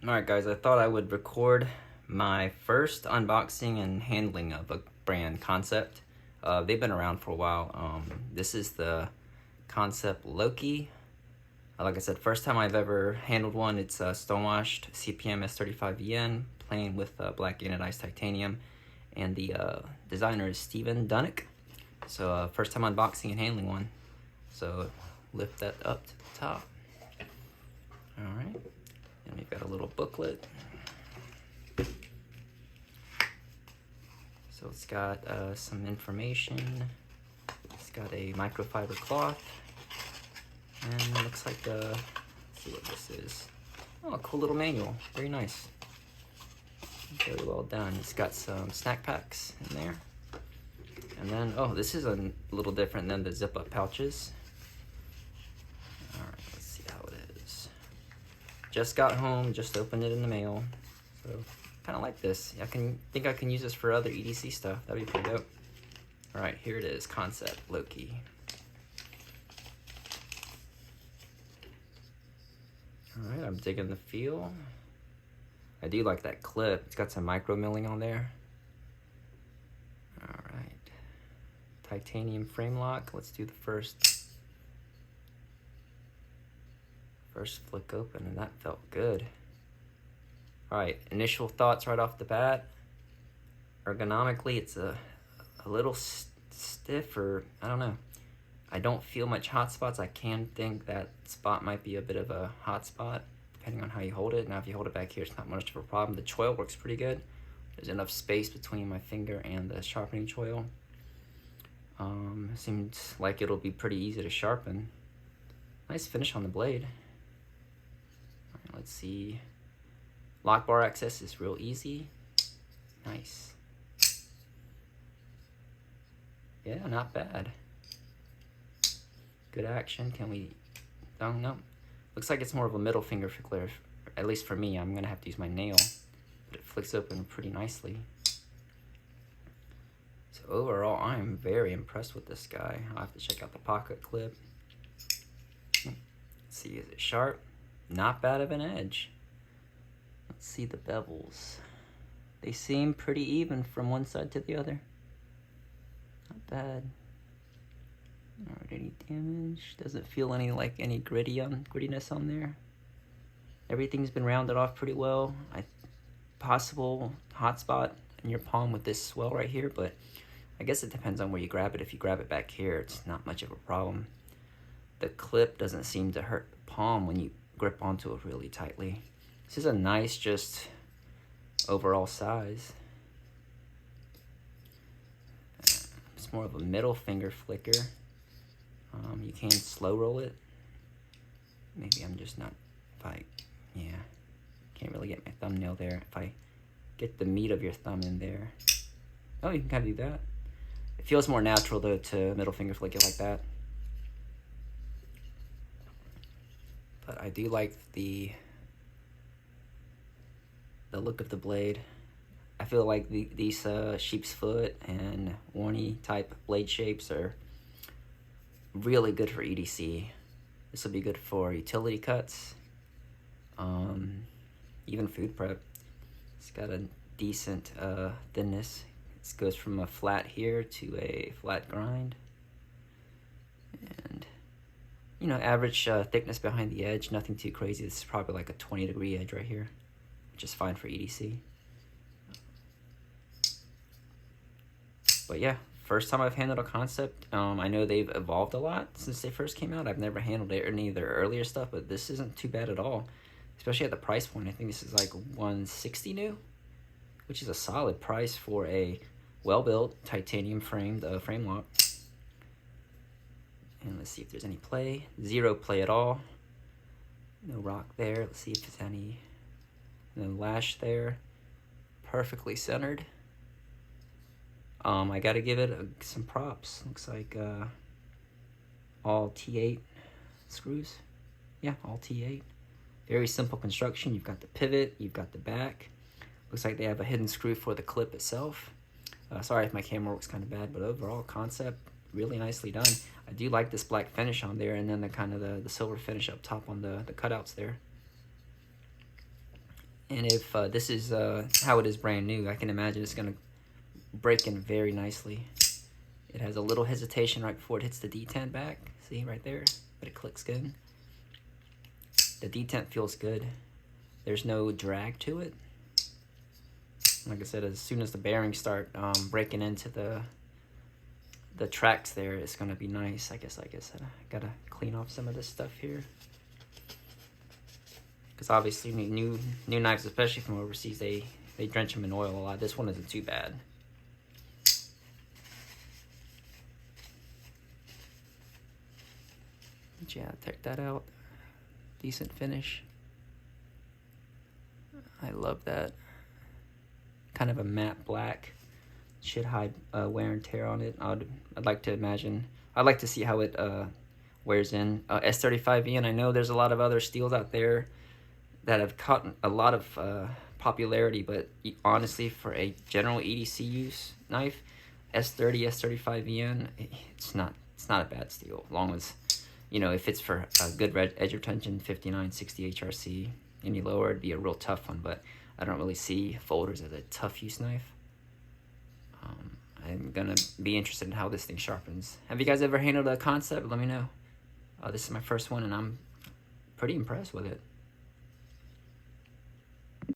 Alright guys, I thought I would record my first unboxing and handling of a brand, Kansept. They've been around for a while. This is the Kansept Loki. Like I said, first time I've ever handled one. It's stonewashed CPM S35VN, plain with black anodized titanium. And the designer is Steven Dunnick. So first time unboxing and handling one. So lift that up to the top. Alright. And we've got a little booklet. So it's got some information. It's got a microfiber cloth. And it looks like, let's see what this is. Oh, a cool little manual. Very nice. Very well done. It's got some snack packs in there. And then, oh, this is a little different than the zip-up pouches. Alright, let's see how it is. Just got home, just opened it in the mail. So, kind of like this. I think I can use this for other EDC stuff. That'd be pretty dope. Alright, here it is, Kansept Loki. Alright, I'm digging the feel. I do like that clip. It's got some micro milling on there. Alright. Titanium frame lock. Let's do the first flick open, and that felt good. Alright, initial thoughts right off the bat. Ergonomically, it's a little stiff, or I don't know. I don't feel much hot spots. I can think that spot might be a bit of a hot spot, depending on how you hold it. Now, if you hold it back here, it's not much of a problem. The choil works pretty good. There's enough space between my finger and the sharpening choil. Seems like it'll be pretty easy to sharpen. Nice finish on the blade. All right, let's see. Lock bar access is real easy. Nice. Yeah, not bad. Good action. Can we? Oh, no. Looks like it's more of a middle finger flicker. At least for me, I'm gonna have to use my nail. But it flicks open pretty nicely. So overall, I am very impressed with this guy. I'll have to check out the pocket clip. Let's see, is it sharp? Not bad of an edge. Let's see the bevels. They seem pretty even from one side to the other. Not bad. Not any damage. Doesn't feel any grittiness on there. Everything's been rounded off pretty well. Possible hot spot in your palm with this swell right here, but I guess it depends on where you grab it. If you grab it back here, it's not much of a problem. The clip doesn't seem to hurt the palm when you grip onto it really tightly. This is a nice, just overall size. It's more of a middle finger flicker. You can slow roll it. Maybe I'm just not, can't really get my thumbnail there. If I get the meat of your thumb in there. Oh, you can kind of do that. It feels more natural though to middle finger flick it like that. But I do like the look of the blade. I feel like these sheep's foot and warny type blade shapes are really good for EDC. This will be good for utility cuts, even food prep. It's got a decent thinness. It goes from a flat here to a flat grind. And, you know, average thickness behind the edge, nothing too crazy. This is probably like a 20-degree edge right here, which is fine for EDC. But yeah, first time I've handled a Kansept. I know they've evolved a lot since they first came out. I've never handled any of their earlier stuff, but this isn't too bad at all, especially at the price point. I think this is like $160 new, which is a solid price for a well-built titanium framed frame lock. And let's see if there's any play. Zero play at all. No rock there. Let's see if there's any. No lash there. Perfectly centered. I gotta give it some props. Looks like all T8 screws. Yeah, all T8. Very simple construction. You've got the pivot, you've got the back. Looks like they have a hidden screw for the clip itself. Sorry if my camera works kind of bad, but overall Kansept, really nicely done. I do like this black finish on there, and then the kind of the silver finish up top on the cutouts there. And if this is how it is brand new, I can imagine it's going to break in very nicely. It has a little hesitation right before it hits the detent back. See right there? But it clicks good. The detent feels good. There's no drag to it. Like I said, as soon as the bearings start breaking into the tracks there, it's gonna be nice. I guess I gotta clean off some of this stuff here, because obviously new knives, especially from overseas, they drench them in oil a lot. This one isn't too bad. But yeah, check that out. Decent finish. I love that. Kind of a matte black. Should hide wear and tear on it. I'd like to imagine. I'd like to see how it wears in. S35V, and I know there's a lot of other steels out there that have caught a lot of popularity, but honestly, for a general EDC use knife, S30, S35VN, it's not a bad steel. As long as, you know, if it's for a good edge retention, 5960 HRC, any lower, it'd be a real tough one. But I don't really see folders as a tough use knife. I'm gonna be interested in how this thing sharpens. Have you guys ever handled a Kansept? Let me know. This is my first one, and I'm pretty impressed with it.